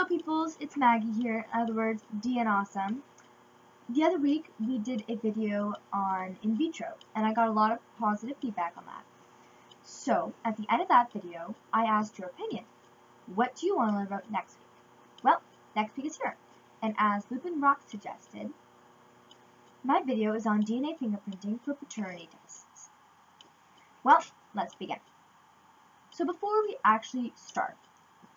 Hello peoples, it's Maggie here, in other words, D and Awesome. The other week we did a video on in vitro, and I got a lot of positive feedback on that. So, at the end of that video, I asked your opinion. What do you want to learn about next week? Well, next week is here, and as Lupin Rock suggested, my video is on DNA fingerprinting for paternity tests. Well, let's begin. So before we actually start,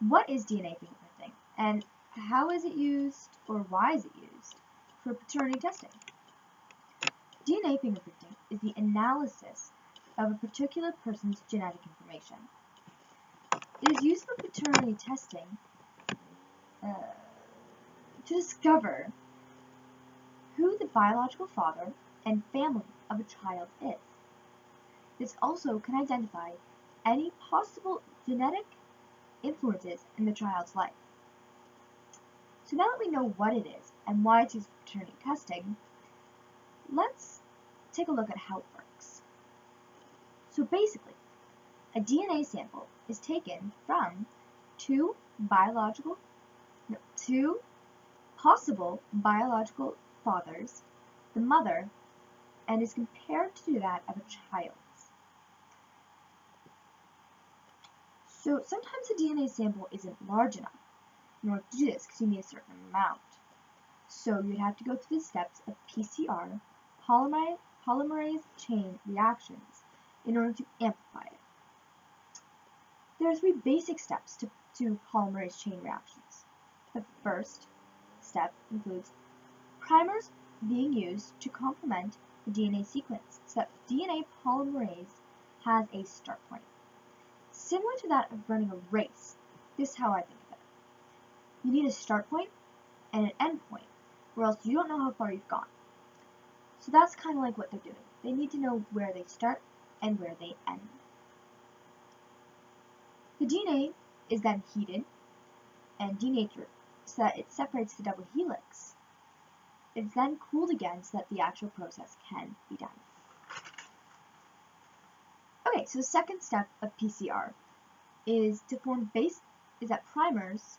what is DNA fingerprinting, and how is it used, or why is it used, for paternity testing? DNA fingerprinting is the analysis of a particular person's genetic information. It is used for paternity testing to discover who the biological father and family of a child is. This also can identify any possible genetic influences in the child's life. So now that we know what it is and why it's used for paternity testing, let's take a look at how it works. So basically, a DNA sample is taken from two possible biological fathers, the mother, and is compared to that of a child's. So sometimes the DNA sample isn't large enough in order to do this because you need a certain amount. So you'd have to go through the steps of PCR, polymerase chain reactions, in order to amplify it. There are three basic steps to polymerase chain reactions. The first step includes primers being used to complement the DNA sequence so that DNA polymerase has a start point. Similar to that of running a race, this is how I think of it. You need a start point and an end point, or else you don't know how far you've gone. So that's kind of like what they're doing. They need to know where they start and where they end. The DNA is then heated and denatured so that it separates the double helix. It's then cooled again so that the actual process can be done. Okay, so the second step of PCR is that primers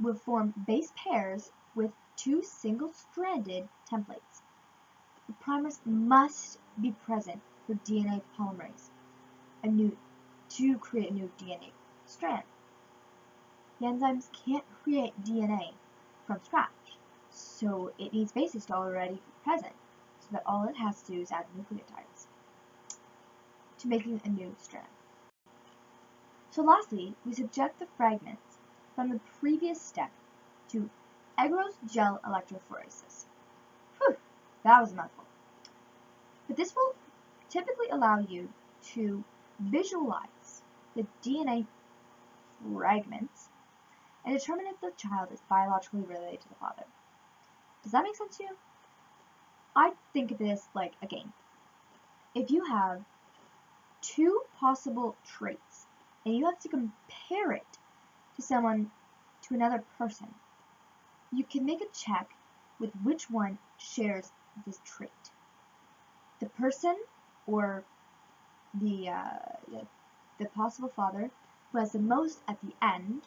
will form base pairs with two single-stranded templates. The primers must be present for DNA polymerase to create a new DNA strand. The enzymes can't create DNA from scratch, so it needs bases to already be present, so that all it has to do is add nucleotides to making a new strand. So lastly, we subject the fragments from the previous step to agarose gel electrophoresis. Whew, that was a mouthful. But this will typically allow you to visualize the DNA fragments and determine if the child is biologically related to the father. Does that make sense to you? I think of this like a game. If you have two possible traits and you have to compare it to another person, you can make a check with which one shares this trait. The person or the possible father who has the most at the end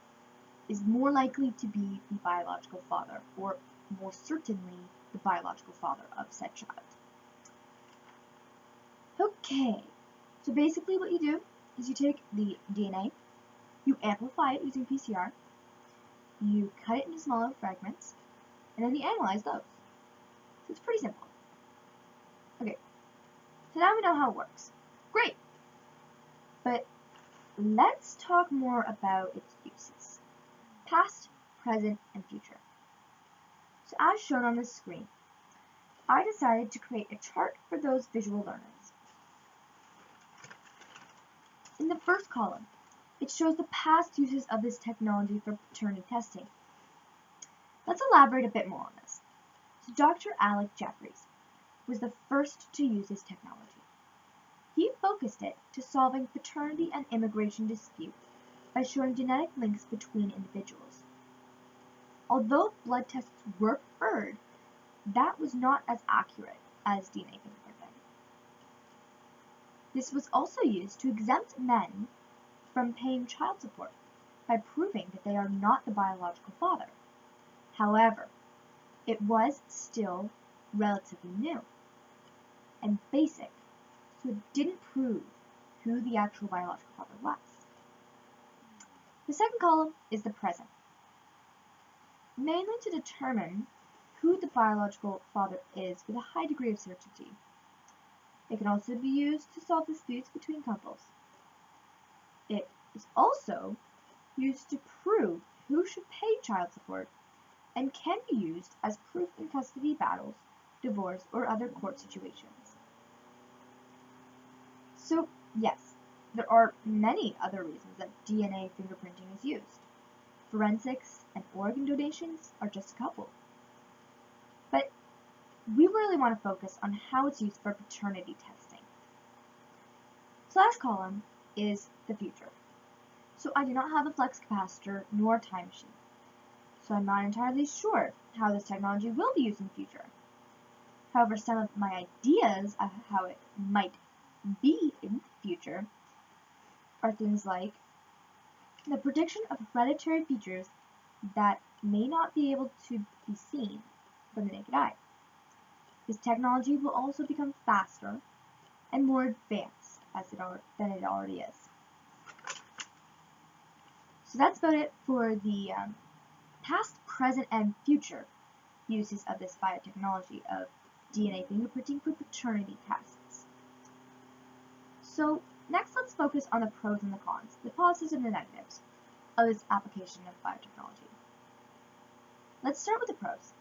is more likely to be the biological father, or more certainly the biological father of said child. Okay, so basically what you do is you take the DNA, you amplify it using PCR, you cut it into smaller fragments, and then you analyze those. So it's pretty simple. Okay, so now we know how it works. Great! But let's talk more about its uses. Past, present, and future. So as shown on the screen, I decided to create a chart for those visual learners. In the first column, it shows the past uses of this technology for paternity testing. Let's elaborate a bit more on this. So Dr. Alec Jeffreys was the first to use this technology. He focused it to solving paternity and immigration disputes by showing genetic links between individuals. Although blood tests were preferred, that was not as accurate as DNA fingerprinting. This was also used to exempt men from paying child support, by proving that they are not the biological father. However, it was still relatively new and basic, so it didn't prove who the actual biological father was. The second column is the present, mainly to determine who the biological father is with a high degree of certainty. It can also be used to solve disputes between couples. It is also used to prove who should pay child support and can be used as proof in custody battles, divorce, or other court situations. So, yes, there are many other reasons that DNA fingerprinting is used. Forensics and organ donations are just a couple. But we really want to focus on how it's used for paternity testing. So last column is the future. So I do not have a flux capacitor nor a time machine. So I'm not entirely sure how this technology will be used in the future. However, some of my ideas of how it might be in the future are things like the prediction of hereditary features that may not be able to be seen from the naked eye. This technology will also become faster and more advanced than it already is. So that's about it for the past, present, and future uses of this biotechnology of DNA fingerprinting for paternity tests. So next, let's focus on the pros and the cons, the positives and the negatives of this application of biotechnology. Let's start with the pros.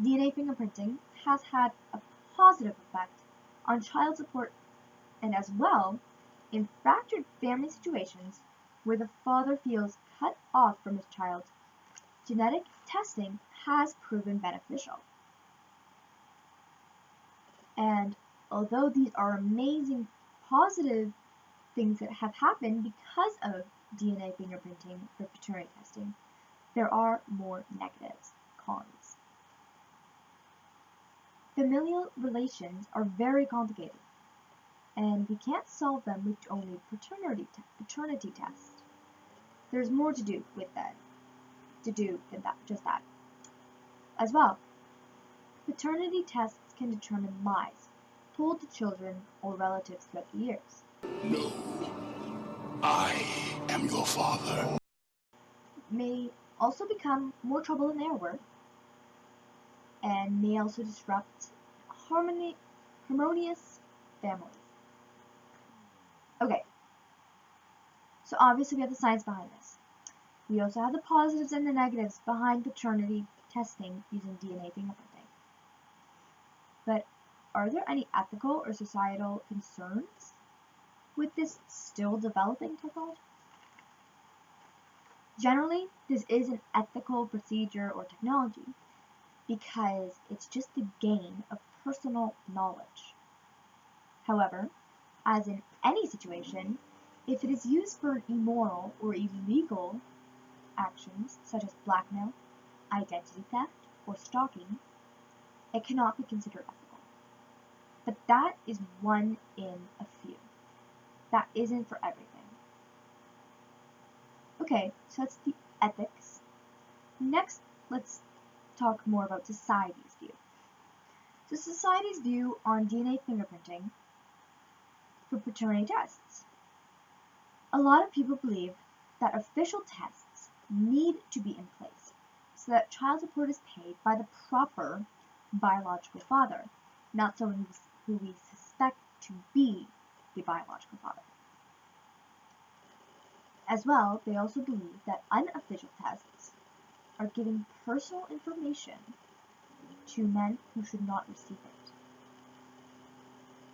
DNA fingerprinting has had a positive effect on child support and as well in fractured family situations where the father feels cut off from his child. Genetic testing has proven beneficial. And although these are amazing positive things that have happened because of DNA fingerprinting for paternity testing, there are more negatives, cons. Familial relations are very complicated, and we can't solve them with only paternity tests. There's more to do with that, just that. As well, paternity tests can determine lies told to children or relatives throughout the years. No, I am your father. May also become more trouble than they are worth, and may also disrupt harmonious families. Okay, so obviously we have the science behind this. We also have the positives and the negatives behind paternity testing using DNA fingerprinting. But are there any ethical or societal concerns with this still developing technology? Generally, this is an ethical procedure or technology because it's just the gain of personal knowledge. However, as in any situation, if it is used for immoral or illegal actions such as blackmail, identity theft, or stalking, it cannot be considered ethical. But that is one in a few. That isn't for everything. Okay, so that's the ethics. Next, let's talk more about society's view. So society's view on DNA fingerprinting for paternity tests. A lot of people believe that official tests need to be in place so that child support is paid by the proper biological father, not someone who we suspect to be the biological father. As well, they also believe that unofficial tests are giving personal information to men who should not receive it.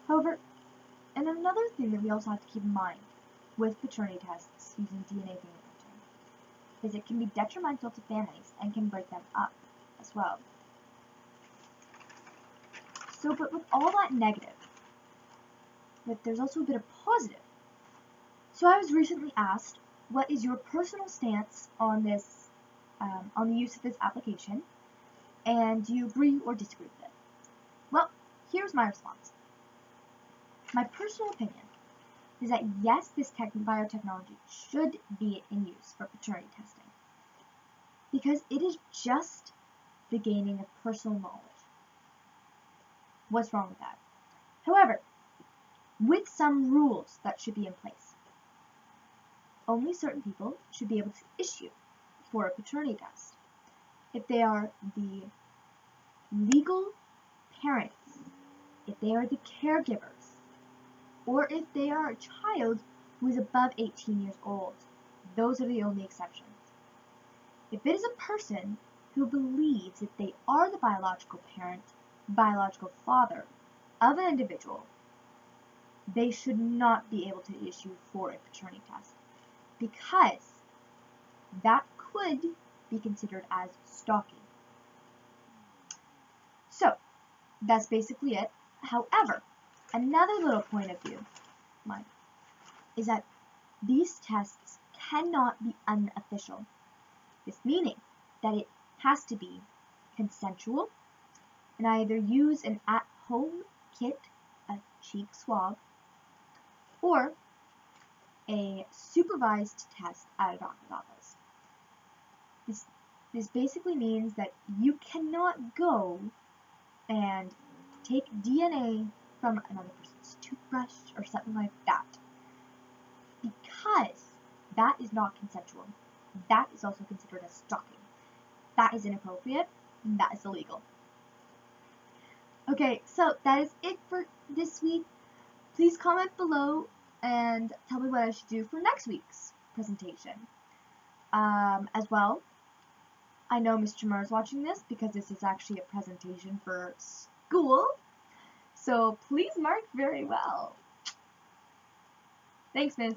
However, and another thing that we also have to keep in mind with paternity tests using DNA fingerprinting is it can be detrimental to families and can break them up as well. So, but with all that negative, but there's also a bit of positive. So I was recently asked, what is your personal stance on this, on the use of this application, and do you agree or disagree with it? Well, here's my response. My personal opinion is that yes, this biotechnology should be in use for paternity testing, because it is just the gaining of personal knowledge. What's wrong with that? However, with some rules that should be in place. Only certain people should be able to issue for a paternity test. If they are the legal parents, if they are the caregivers, or if they are a child who is above 18 years old. Those are the only exceptions. If it is a person who believes that they are the biological parent, biological father of an individual, they should not be able to issue for a paternity test, because that could be considered as stalking. So, that's basically it. However, another little point of view mine is that these tests cannot be unofficial. This meaning that it has to be consensual and either use an at-home kit, a cheek swab, or a supervised test at a doctor's office. This basically means that you cannot go and take DNA from another person's toothbrush or something like that, because that is not consensual. That is also considered as stalking. That is inappropriate, and that is illegal. Okay, so that is it for this week. Please comment below and tell me what I should do for next week's presentation. As well, I know Ms. Chimura is watching this because this is actually a presentation for school, so please mark very well. Thanks, Ms.